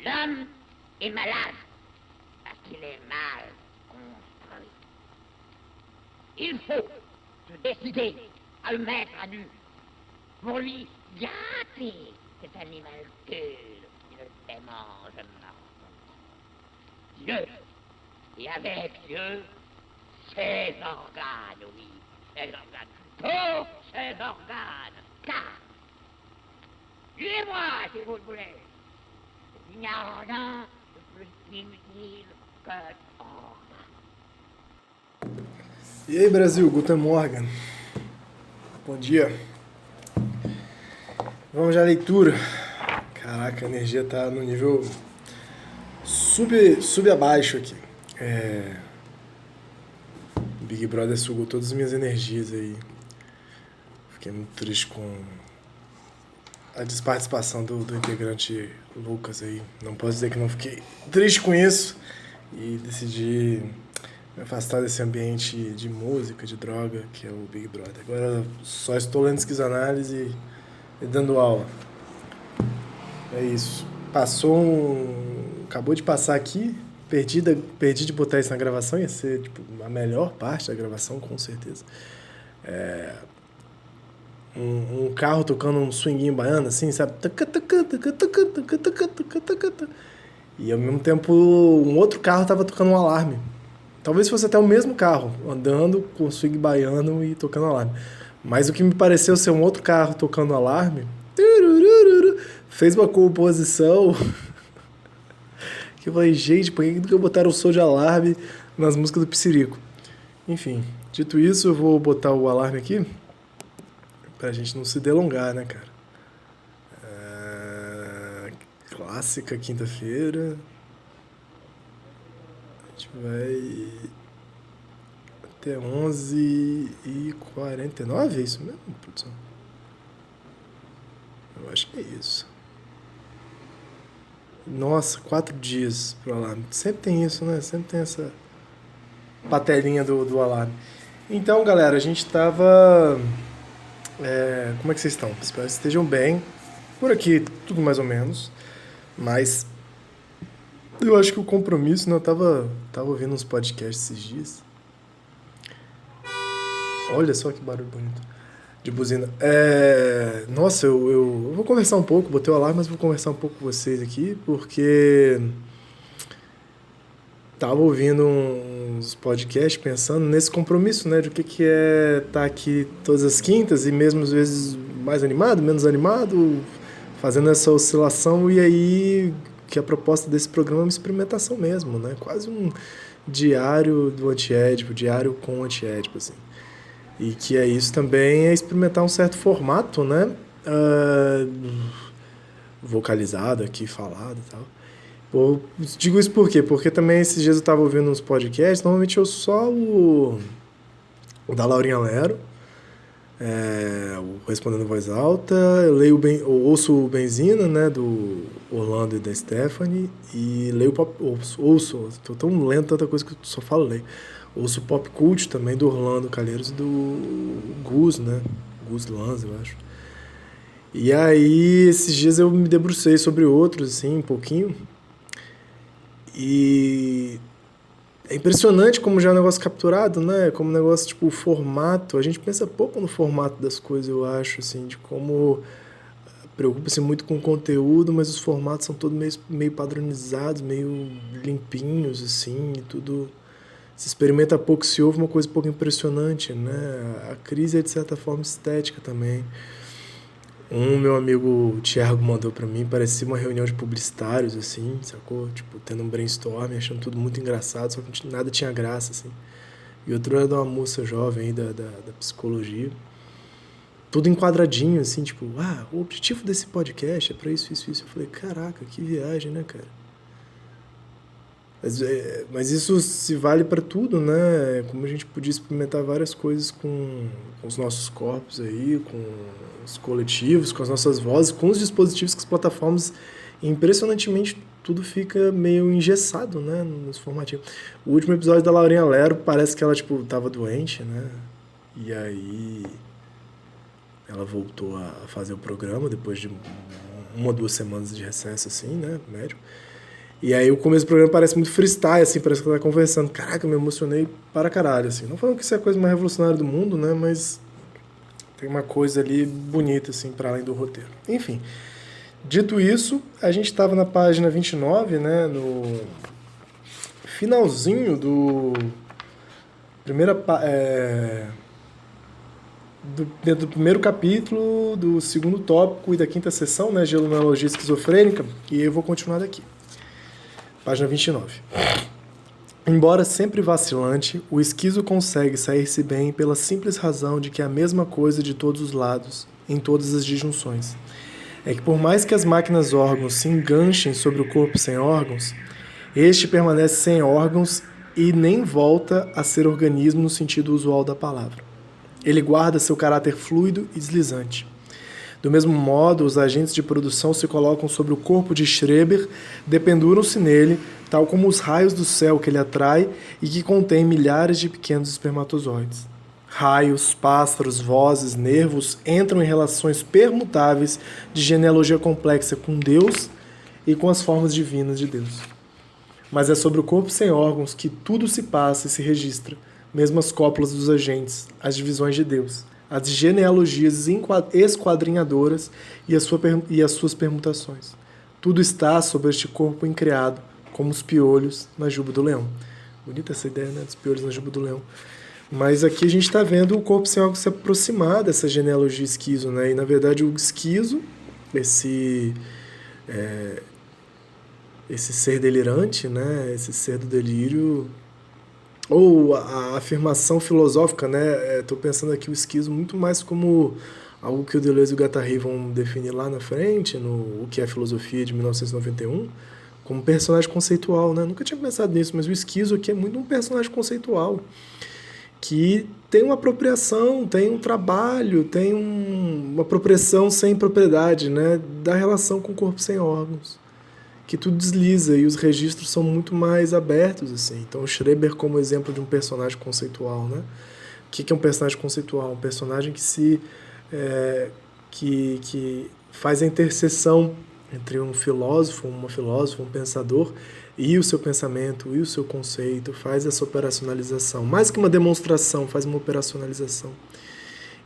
L'homme est malade parce qu'il est mal construit. Il faut se décider à le mettre à nu pour lui gâter cet animalcule qui ne démange mort. Dieu, et avec Dieu, ses organes, oui, ses organes, tous ses organes, car, tuez-moi si vous le voulez, il n'y a rien de plus inutile que organes. E aí, Brasil, Guten Morgen. Bom dia. Vamos à leitura. Caraca, a energia tá no nível sub-abaixo aqui. O Big Brother sugou todas as minhas energias aí. Fiquei muito triste com a desparticipação do integrante Lucas aí. Não posso dizer que não fiquei triste com isso. E decidi me afastar desse ambiente de música, de droga, que é o Big Brother. Agora só estou lendo esquizoanálise e dando aula. É isso. Acabou de passar aqui, perdi de botar isso na gravação, ia ser tipo, a melhor parte da gravação, com certeza. Um carro tocando um swinguinho baiano, assim, sabe? E ao mesmo tempo um outro carro tava tocando um alarme. Talvez fosse até o mesmo carro, andando com o swing baiano e tocando alarme. Mas o que me pareceu ser um outro carro tocando alarme, fez uma composição que eu falei, gente, por que botaram o som de alarme nas músicas do Psirico? Enfim, dito isso, eu vou botar o alarme aqui pra gente não se delongar, né, cara? Clássica quinta-feira. A gente vai até 11h49, é isso mesmo, produção? Eu acho que é isso. Nossa, 4 dias pro alarme. Sempre tem isso, né? Sempre tem essa patelinha do alarme. Então, galera, a gente tava... como é que vocês estão? Espero que estejam bem. Por aqui, tudo mais ou menos. Mas eu acho que o compromisso, né? Eu tava ouvindo uns podcasts esses dias. Olha só que barulho bonito de buzina. Nossa, eu vou conversar um pouco, botei o alarme, mas vou conversar um pouco com vocês aqui, porque tava ouvindo uns podcasts pensando nesse compromisso, né? De o que é estar aqui todas as quintas e mesmo às vezes mais animado, menos animado, fazendo essa oscilação, e aí que a proposta desse programa é uma experimentação mesmo, né? Quase um diário do antiédipo, diário com antiédipo, assim. E que é isso também, é experimentar um certo formato, né? Vocalizado aqui, falado e tal. Eu digo isso por quê? Porque também esses dias eu estava ouvindo uns podcasts, normalmente eu só o da Laurinha Lero, Respondendo em Voz Alta, eu ouço o Benzina, né, do Orlando e da Stephanie, e leio tô tão lendo tanta coisa que eu só falo leio. Ouço o Pop Cult também, do Orlando Calheiros e do Gus, né? Gus Lanz, eu acho. E aí, esses dias eu me debrucei sobre outros, assim, um pouquinho. E é impressionante como já é um negócio capturado, né? Como um negócio, tipo, o formato. A gente pensa pouco no formato das coisas, eu acho, assim, de como preocupa-se muito com o conteúdo, mas os formatos são todos meio padronizados, meio limpinhos, assim, e tudo... Se experimenta pouco, se ouve uma coisa pouco impressionante, né? A crise é, de certa forma, estética também. Meu amigo Thiago mandou pra mim, parecia uma reunião de publicitários, assim, sacou? Tipo, tendo um brainstorm, achando tudo muito engraçado, só que nada tinha graça, assim. E outro era de uma moça jovem aí da psicologia. Tudo enquadradinho, assim, tipo, o objetivo desse podcast é pra isso, isso, isso. Eu falei, caraca, que viagem, né, cara? Mas isso se vale para tudo, né? Como a gente podia experimentar várias coisas com os nossos corpos aí, com os coletivos, com as nossas vozes, com os dispositivos, com as plataformas. E impressionantemente tudo fica meio engessado, né? Nos formativos. O último episódio da Laurinha Lero parece que ela, tipo, tava doente, né? E aí ela voltou a fazer o programa depois de 1 ou 2 semanas de recesso, assim, né, médio. E aí o começo do programa parece muito freestyle, assim, parece que ela tá conversando. Caraca, eu me emocionei para caralho, assim. Não falando que isso é a coisa mais revolucionária do mundo, né, mas tem uma coisa ali bonita, assim, para além do roteiro. Enfim, dito isso, a gente estava na página 29, né, no finalzinho do dentro do primeiro capítulo, do segundo tópico e da quinta sessão, né, genealogia esquizofrênica, e eu vou continuar daqui. Página 29. Embora sempre vacilante, o esquizo consegue sair-se bem pela simples razão de que é a mesma coisa de todos os lados, em todas as disjunções. É que por mais que as máquinas órgãos se enganchem sobre o corpo sem órgãos, este permanece sem órgãos e nem volta a ser organismo no sentido usual da palavra. Ele guarda seu caráter fluido e deslizante. Do mesmo modo, os agentes de produção se colocam sobre o corpo de Schreber, dependuram-se nele, tal como os raios do céu que ele atrai e que contém milhares de pequenos espermatozoides. Raios, pássaros, vozes, nervos entram em relações permutáveis de genealogia complexa com Deus e com as formas divinas de Deus. Mas é sobre o corpo sem órgãos que tudo se passa e se registra, mesmo as cópulas dos agentes, as divisões de Deus, as genealogias esquadrinhadoras e as suas permutações. Tudo está sobre este corpo incriado, como os piolhos na juba do leão. Bonita essa ideia, né, dos piolhos na juba do leão. Mas aqui a gente está vendo o corpo sem órgãos se aproximar dessa genealogia esquizo, né? E na verdade o esquizo, esse ser delirante, né? Esse ser do delírio, ou a afirmação filosófica, né? Estou pensando aqui o esquizo muito mais como algo que o Deleuze e o Guattari vão definir lá na frente, no O que é Filosofia, de 1991, como personagem conceitual, né? Nunca tinha pensado nisso, mas o esquizo aqui é muito um personagem conceitual, que tem uma apropriação, tem um trabalho, tem uma apropriação sem propriedade, né? Da relação com o corpo sem órgãos, que tudo desliza e os registros são muito mais abertos, assim. Então, Schreber como exemplo de um personagem conceitual, né? O que é um personagem conceitual? Um personagem que faz a interseção entre um filósofo, uma filósofa, um pensador e o seu pensamento, e o seu conceito, faz essa operacionalização. Mais que uma demonstração, faz uma operacionalização.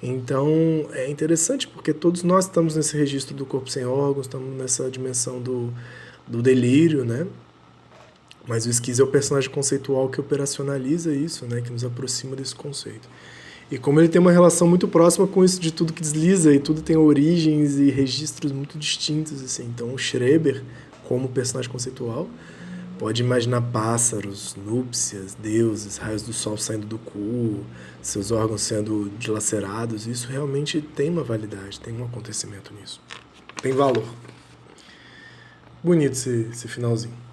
Então, é interessante porque todos nós estamos nesse registro do corpo sem órgãos, estamos nessa dimensão do delírio, né? Mas o esquizo é o personagem conceitual que operacionaliza isso, né? Que nos aproxima desse conceito. E como ele tem uma relação muito próxima com isso de tudo que desliza, e tudo tem origens e registros muito distintos, assim. Então, o Schreber, como personagem conceitual, pode imaginar pássaros, núpcias, deuses, raios do sol saindo do cu, seus órgãos sendo dilacerados. Isso realmente tem uma validade, tem um acontecimento nisso. Tem valor. Bonito esse finalzinho.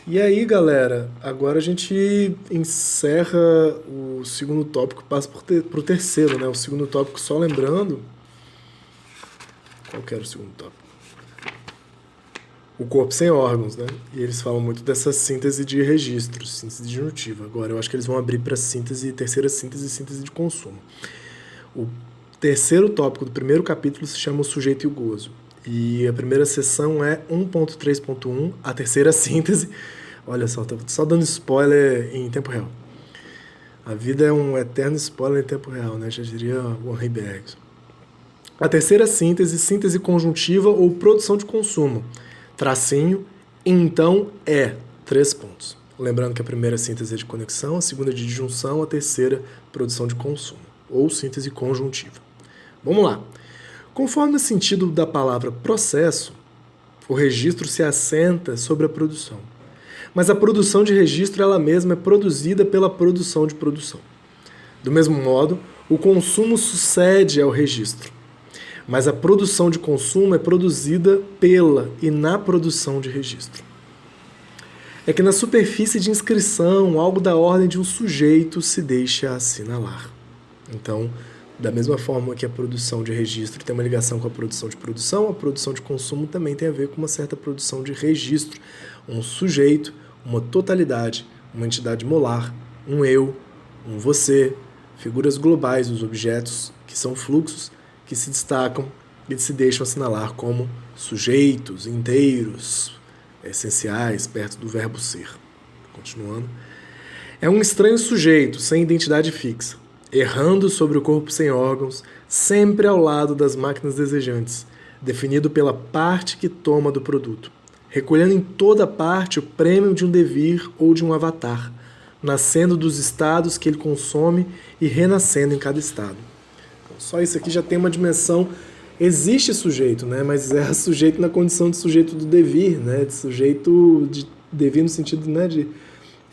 E aí, galera, agora a gente encerra o segundo tópico e passa pro terceiro, né? O segundo tópico, só lembrando... Qual que era o segundo tópico? O corpo sem órgãos, né? E eles falam muito dessa síntese de registros, síntese disjuntiva. Agora, eu acho que eles vão abrir para terceira síntese e síntese de consumo. O terceiro tópico do primeiro capítulo se chama O Sujeito e o Gozo. E a primeira sessão é 1.3.1, a terceira síntese. Olha só, tô só dando spoiler em tempo real. A vida é um eterno spoiler em tempo real, né? Já diria o Henri Bergson. A terceira síntese, síntese conjuntiva ou produção de consumo. Tracinho, então 3 pontos. Lembrando que a primeira síntese é de conexão, a segunda é de disjunção, a terceira produção de consumo, ou síntese conjuntiva. Vamos lá. Conforme o sentido da palavra processo, o registro se assenta sobre a produção. Mas a produção de registro ela mesma é produzida pela produção de produção. Do mesmo modo, o consumo sucede ao registro. Mas a produção de consumo é produzida pela e na produção de registro. É que na superfície de inscrição, algo da ordem de um sujeito se deixa assinalar. Então, da mesma forma que a produção de registro tem uma ligação com a produção de consumo também tem a ver com uma certa produção de registro. Um sujeito, uma totalidade, uma entidade molar, um eu, um você, figuras globais, os objetos que são fluxos, que se destacam eles se deixam assinalar como sujeitos inteiros, essenciais, perto do verbo ser. Continuando. É um estranho sujeito, sem identidade fixa, errando sobre o corpo sem órgãos, sempre ao lado das máquinas desejantes, definido pela parte que toma do produto, recolhendo em toda parte o prêmio de um devir ou de um avatar, nascendo dos estados que ele consome e renascendo em cada estado. Então, só isso aqui já tem uma dimensão. Existe sujeito, né? Mas é sujeito na condição de sujeito do devir, né? De sujeito de devir no sentido, né, de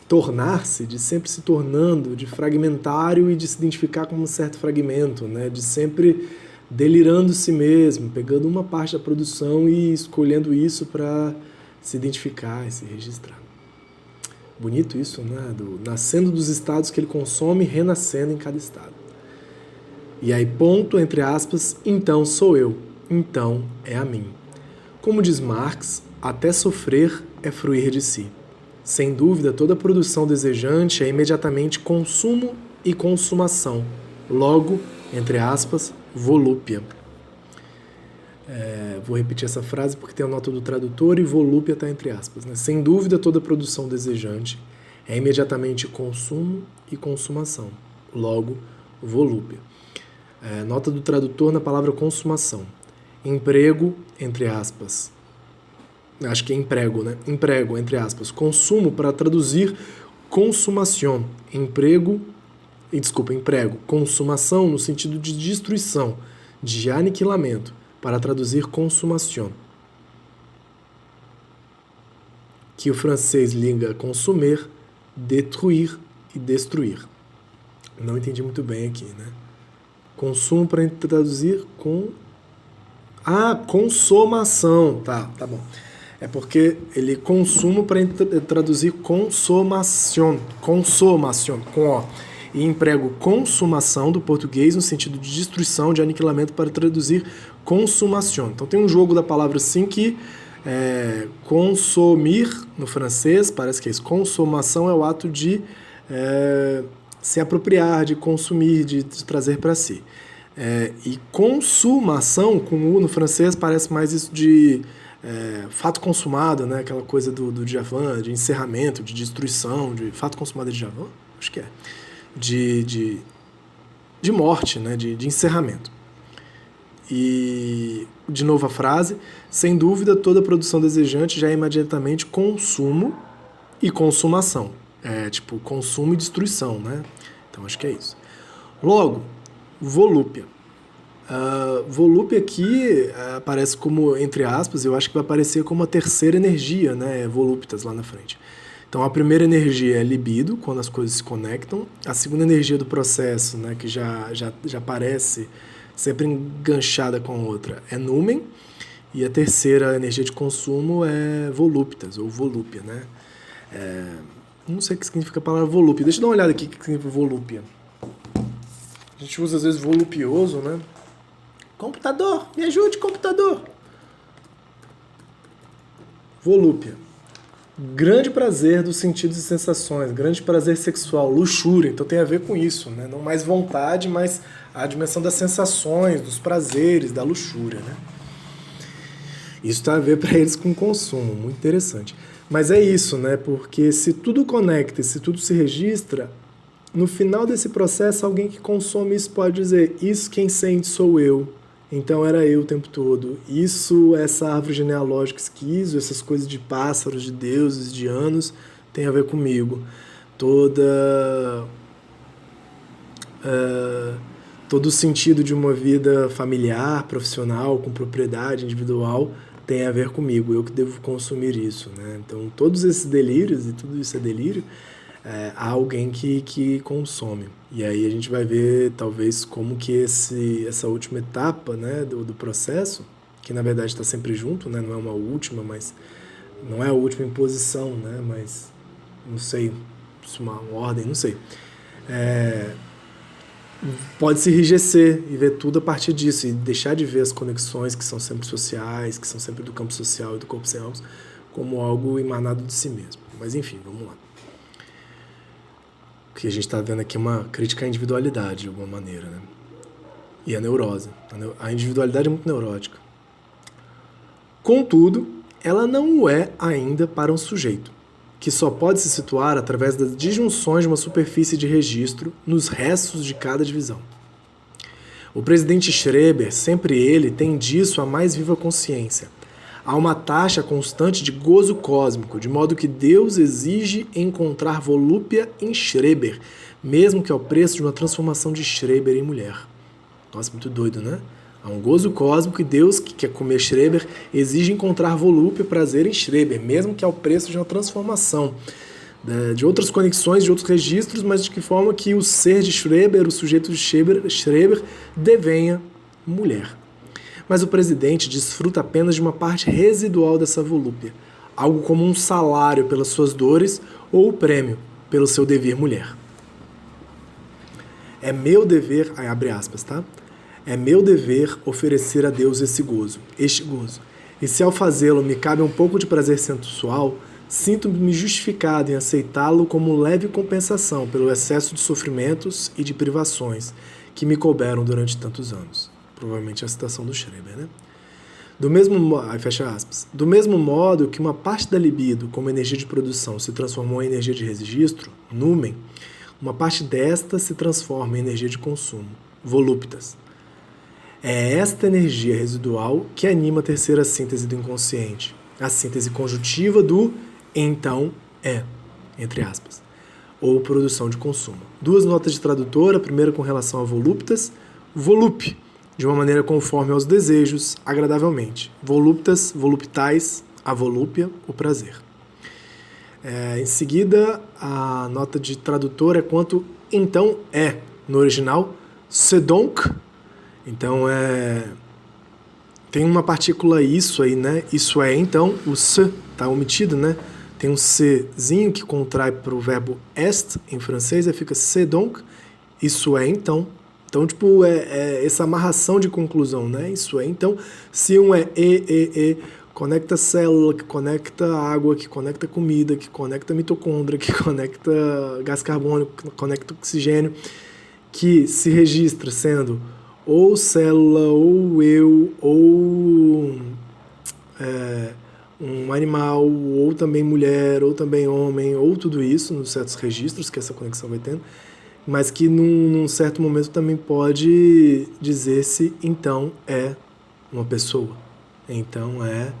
tornar-se, de sempre se tornando, de fragmentário e de se identificar como um certo fragmento, né? De sempre delirando si mesmo, pegando uma parte da produção e escolhendo isso para se identificar e se registrar. Bonito isso, né? Nascendo dos estados que ele consome e renascendo em cada estado. E aí, ponto, entre aspas, então sou eu, então é a mim. Como diz Marx, até sofrer é fruir de si. Sem dúvida, toda produção desejante é imediatamente consumo e consumação. Logo, entre aspas, volúpia. Vou repetir essa frase porque tem a nota do tradutor e volúpia está entre aspas. Né? Sem dúvida, toda produção desejante é imediatamente consumo e consumação. Logo, volúpia. Nota do tradutor na palavra consumação. Emprego, entre aspas. Acho que é emprego, né? Emprego, entre aspas. Consumo para traduzir consumação. Emprego. Consumação no sentido de destruição, de aniquilamento, para traduzir consumação. Que o francês liga consumer, détruire e destruir. Não entendi muito bem aqui, né? Consumo para traduzir com... consumação. Tá bom. É porque ele consumo para traduzir consumação, com O. E emprego consumação do português no sentido de destruição, de aniquilamento, para traduzir consumação. Então tem um jogo da palavra assim que consumir no francês, parece que é isso. Consumação é o ato de se apropriar, de consumir, de trazer para si. E consumação, com U no francês, parece mais isso de fato consumado, né? Aquela coisa do Djavan, de encerramento, de destruição, de fato consumado de Djavan? Acho que é. De morte, né? de encerramento. E, de novo a frase, sem dúvida, toda produção desejante já é imediatamente consumo e consumação. Tipo, consumo e destruição, né? Então, acho que é isso. Logo, volúpia. Volúpia aqui aparece como, entre aspas, eu acho que vai aparecer como a terceira energia, né? Volúpitas lá na frente. Então, a primeira energia é libido, quando as coisas se conectam. A segunda energia do processo, né, que já aparece sempre enganchada com a outra, é numen. E a terceira energia de consumo é volúpitas, ou volúpia, né? Não sei o que significa a palavra volúpia. Deixa eu dar uma olhada aqui o que significa volúpia. A gente usa, às vezes, volupioso, né? Computador, me ajude, computador. Volúpia. Grande prazer dos sentidos e sensações, grande prazer sexual, luxúria, então tem a ver com isso, né? Não mais vontade, mas a dimensão das sensações, dos prazeres, da luxúria, né? Isso tem a ver para eles com consumo, muito interessante. Mas é isso, né? Porque se tudo conecta e se tudo se registra, no final desse processo, alguém que consome isso pode dizer: isso quem sente sou eu. Então era eu o tempo todo. Isso, essa árvore genealógica esquizo, essas coisas de pássaros, de deuses, de anos, tem a ver comigo. Todo o sentido de uma vida familiar, profissional, com propriedade individual, tem a ver comigo. Eu que devo consumir isso, né? Então todos esses delírios, e tudo isso é delírio, há alguém que consome. E aí a gente vai ver, talvez, como que essa última etapa, né, do processo, que na verdade está sempre junto, né, não é uma última, mas não é a última imposição, né, mas não sei, uma ordem, não sei. Pode se enrijecer e ver tudo a partir disso, e deixar de ver as conexões que são sempre sociais, que são sempre do campo social e do corpo sem órgãos, como algo emanado de si mesmo. Mas enfim, vamos lá. O que a gente está vendo aqui é uma crítica à individualidade, de alguma maneira, né? e a neurose. A individualidade é muito neurótica. Contudo, ela não o é ainda para um sujeito, que só pode se situar através das disjunções de uma superfície de registro nos restos de cada divisão. O presidente Schreber, sempre ele, tem disso a mais viva consciência. Há uma taxa constante de gozo cósmico, de modo que Deus exige encontrar volúpia em Schreber, mesmo que ao preço de uma transformação de Schreber em mulher. Nossa, muito doido, né? Há um gozo cósmico e Deus, que quer comer Schreber, exige encontrar volúpia e prazer em Schreber, mesmo que ao preço de uma transformação de outras conexões, de outros registros, mas de que forma que o ser de Schreber, o sujeito de Schreber, devenha mulher. Mas o presidente desfruta apenas de uma parte residual dessa volúpia, algo como um salário pelas suas dores ou o prêmio pelo seu dever mulher. É meu dever, aí abre aspas, tá? É meu dever oferecer a Deus este gozo. E se ao fazê-lo me cabe um pouco de prazer sensual, sinto-me justificado em aceitá-lo como leve compensação pelo excesso de sofrimentos e de privações que me couberam durante tantos anos. Provavelmente a citação do Schreber, né? Aí fecha aspas. Do mesmo modo que uma parte da libido, como energia de produção, se transformou em energia de registro, numen, uma parte desta se transforma em energia de consumo, volúpitas. É esta energia residual que anima a terceira síntese do inconsciente, a síntese conjuntiva do então é, entre aspas, ou produção de consumo. Duas notas de tradutor, a primeira com relação a volúpitas, volup, de uma maneira conforme aos desejos, agradavelmente. Voluptas, voluptais, a volúpia, o prazer. Em seguida, a nota de tradutor é quanto então é, no original, c'est donc. Então, tem uma partícula isso aí, né? Isso é, então, o se está omitido, né? Tem um czinho que contrai para o verbo est, em francês, aí fica c'est donc, isso é, então. Então, tipo, essa amarração de conclusão, né? Isso é, então, se um é conecta célula, que conecta água, que conecta comida, que conecta mitocôndria, que conecta gás carbônico, que conecta oxigênio, que se registra sendo ou célula, ou eu, ou um animal, ou também mulher, ou também homem, ou tudo isso, nos certos registros que essa conexão vai tendo, mas que num certo momento também pode dizer-se então é uma pessoa, então é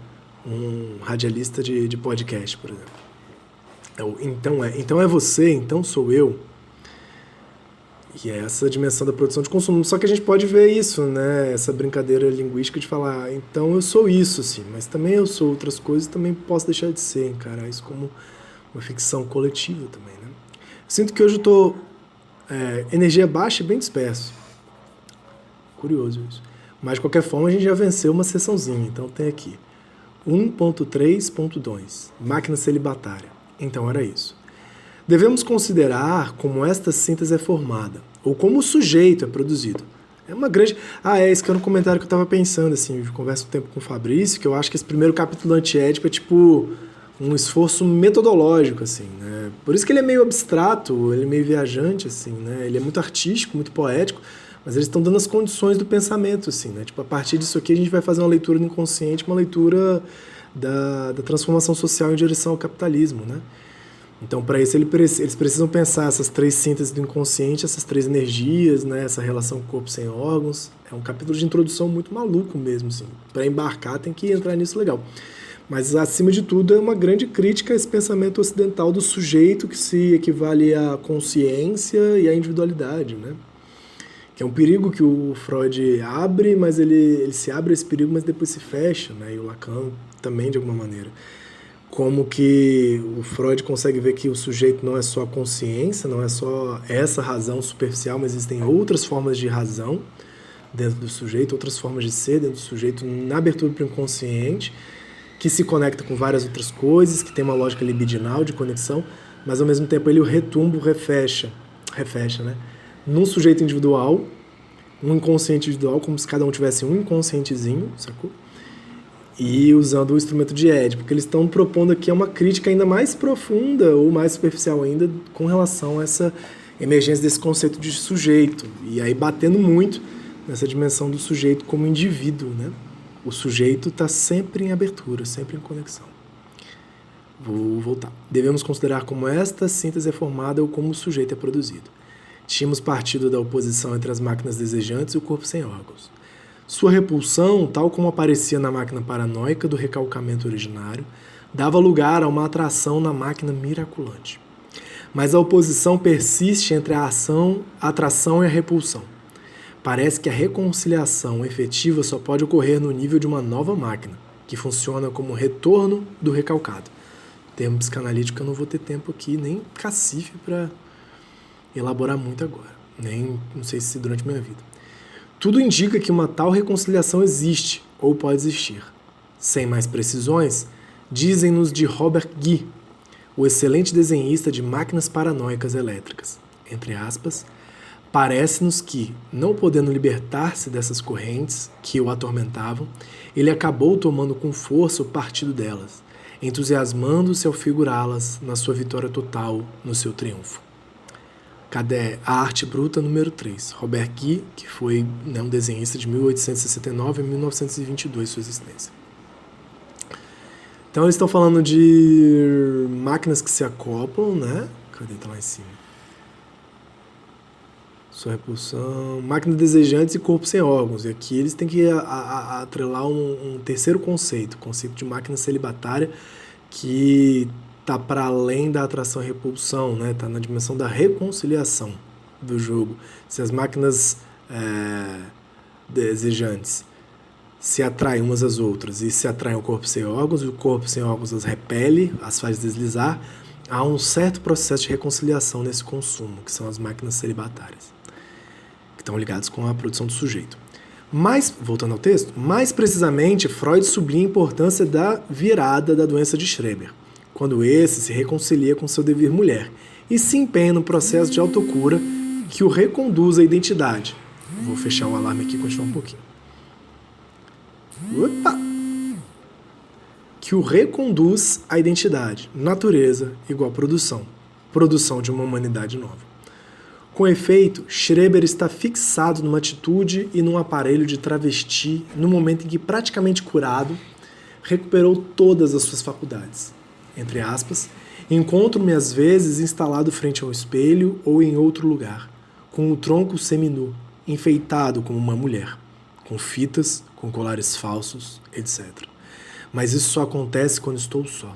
um radialista de podcast, por exemplo. Então é você, então sou eu. E é essa dimensão da produção de consumo. Só que a gente pode ver isso, né? Essa brincadeira linguística de falar, então eu sou isso, sim, mas também eu sou outras coisas, também posso deixar de ser, encarar isso como uma ficção coletiva também, né? Sinto que hoje eu tô energia baixa e bem disperso. Curioso isso. Mas de qualquer forma a gente já venceu uma sessãozinha, então tem aqui 1.3.2 máquina celibatária. Então era isso. Devemos considerar como esta síntese é formada, ou como o sujeito é produzido. É uma grande... esse que era um comentário que eu estava pensando, assim, eu converso um tempo com o Fabrício, que eu acho que esse primeiro capítulo do Antiédipo é tipo um esforço metodológico, assim, né? Por isso que ele é meio abstrato, ele é meio viajante, assim, né? Ele é muito artístico, muito poético, mas eles estão dando as condições do pensamento, assim, né? Tipo, a partir disso aqui a gente vai fazer uma leitura do inconsciente, uma leitura da transformação social em direção ao capitalismo, né? Então, para isso, eles precisam pensar essas três sínteses do inconsciente, essas três energias, né? Essa relação corpo sem órgãos. É um capítulo de introdução muito maluco mesmo, assim. Para embarcar tem que entrar nisso legal. Mas, acima de tudo, é uma grande crítica a esse pensamento ocidental do sujeito que se equivale à consciência e à individualidade, né? Que é um perigo que o Freud abre, mas ele se abre a esse perigo, mas depois se fecha, né? E o Lacan também, de alguma maneira. Como que o Freud consegue ver que o sujeito não é só a consciência, não é só essa razão superficial, mas existem outras formas de razão dentro do sujeito, outras formas de ser dentro do sujeito, na abertura para o inconsciente, que se conecta com várias outras coisas, que tem uma lógica libidinal de conexão, mas ao mesmo tempo ele o retumbo, refecha, né? Num sujeito individual, um inconsciente individual, como se cada um tivesse um inconscientezinho, sacou? E usando o instrumento de Édipo, porque eles estão propondo aqui uma crítica ainda mais profunda ou mais superficial ainda com relação a essa emergência desse conceito de sujeito. E aí batendo muito nessa dimensão do sujeito como indivíduo, né? O sujeito está sempre em abertura, sempre em conexão. Vou voltar. Devemos considerar como esta síntese é formada ou como o sujeito é produzido. Tínhamos partido da oposição entre as máquinas desejantes e o corpo sem órgãos. Sua repulsão, tal como aparecia na máquina paranoica do recalcamento originário, dava lugar a uma atração na máquina miraculante. Mas a oposição persiste entre a atração e a repulsão. Parece que a reconciliação efetiva só pode ocorrer no nível de uma nova máquina, que funciona como retorno do recalcado. Termo psicanalítico eu não vou ter tempo aqui, nem cacife para elaborar muito agora, nem não sei se durante minha vida. Tudo indica que uma tal reconciliação existe, ou pode existir. Sem mais precisões, dizem-nos de Robert Guy, o excelente desenhista de máquinas paranoicas elétricas. Entre aspas, parece-nos que, não podendo libertar-se dessas correntes que o atormentavam, ele acabou tomando com força o partido delas, entusiasmando-se ao figurá-las na sua vitória total, no seu triunfo. Cadê a Arte Bruta número 3? Robert Guy, que foi um desenhista de 1869 a 1922, sua existência. Então eles estão falando de máquinas que se acoplam, né? Cadê? Tá lá em cima. Sua repulsão, máquina desejantes e corpo sem órgãos. E aqui eles têm que atrelar um terceiro conceito, o conceito de máquina celibatária, que está para além da atração e repulsão, né? Está na dimensão da reconciliação do jogo. Se as máquinas desejantes se atraem umas às outras e se atraem ao corpo sem órgãos, e o corpo sem órgãos as repele, as faz deslizar, há um certo processo de reconciliação nesse consumo, que são as máquinas celibatárias, que estão ligadas com a produção do sujeito. Mas, voltando ao texto, mais precisamente, Freud sublinha a importância da virada da doença de Schreber, quando esse se reconcilia com seu dever mulher e se empenha no processo de autocura que o reconduz à identidade. Vou fechar o alarme aqui e continuar um pouquinho. Opa! Que o reconduz à identidade, natureza igual produção, produção de uma humanidade nova. Com efeito, Schreber está fixado numa atitude e num aparelho de travesti no momento em que, praticamente curado, recuperou todas as suas faculdades. Entre aspas, encontro-me às vezes instalado frente ao espelho ou em outro lugar, com o tronco seminu, enfeitado como uma mulher, com fitas, com colares falsos, etc. Mas isso só acontece quando estou só.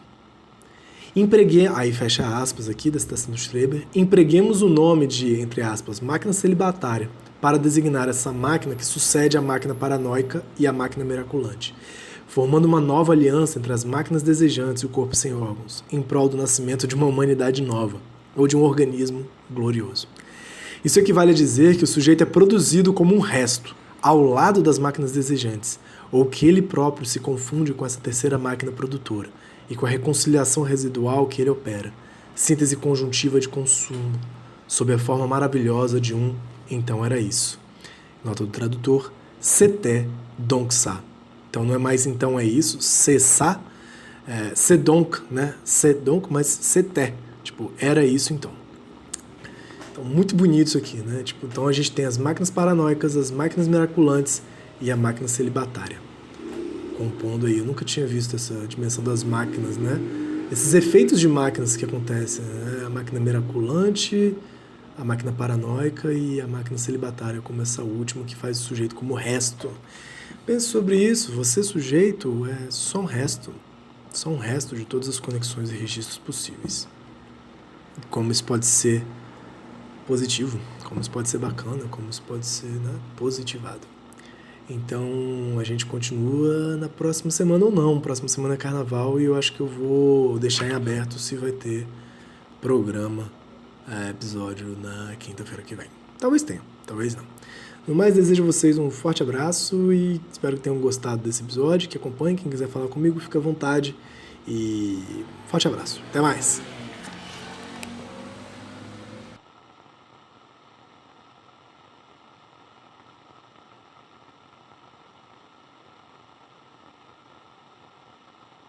Aí fecha aspas aqui da citação do Schreber, empreguemos o nome de, entre aspas, máquina celibatária para designar essa máquina que sucede à máquina paranoica e à máquina miraculante, formando uma nova aliança entre as máquinas desejantes e o corpo sem órgãos, em prol do nascimento de uma humanidade nova, ou de um organismo glorioso. Isso equivale a dizer que o sujeito é produzido como um resto, ao lado das máquinas desejantes, ou que ele próprio se confunde com essa terceira máquina produtora, e com a reconciliação residual que ele opera, síntese conjuntiva de consumo, sob a forma maravilhosa de um então era isso. Nota do tradutor, c'était donc ça. Então não é mais então é isso, c'est ça, c'est donc, né? C'est donc, mas c'était, tipo, era isso então. Então muito bonito isso aqui, né? Tipo, então a gente tem as máquinas paranoicas, as máquinas miraculantes e a máquina celibatária. Compondo aí, eu nunca tinha visto essa dimensão das máquinas, né? Esses efeitos de máquinas que acontecem, né? A máquina miraculante, a máquina paranoica e a máquina celibatária, como essa última que faz o sujeito como resto. Pense sobre isso, você sujeito é só um resto de todas as conexões e registros possíveis. Como isso pode ser positivo, como isso pode ser bacana, como isso pode ser, né, positivado. Então a gente continua na próxima semana ou não. Próxima semana é carnaval e eu acho que eu vou deixar em aberto se vai ter programa, episódio na quinta-feira que vem. Talvez tenha, talvez não. No mais, desejo a vocês um forte abraço e espero que tenham gostado desse episódio, que acompanhem. Quem quiser falar comigo, fica à vontade. E forte abraço. Até mais!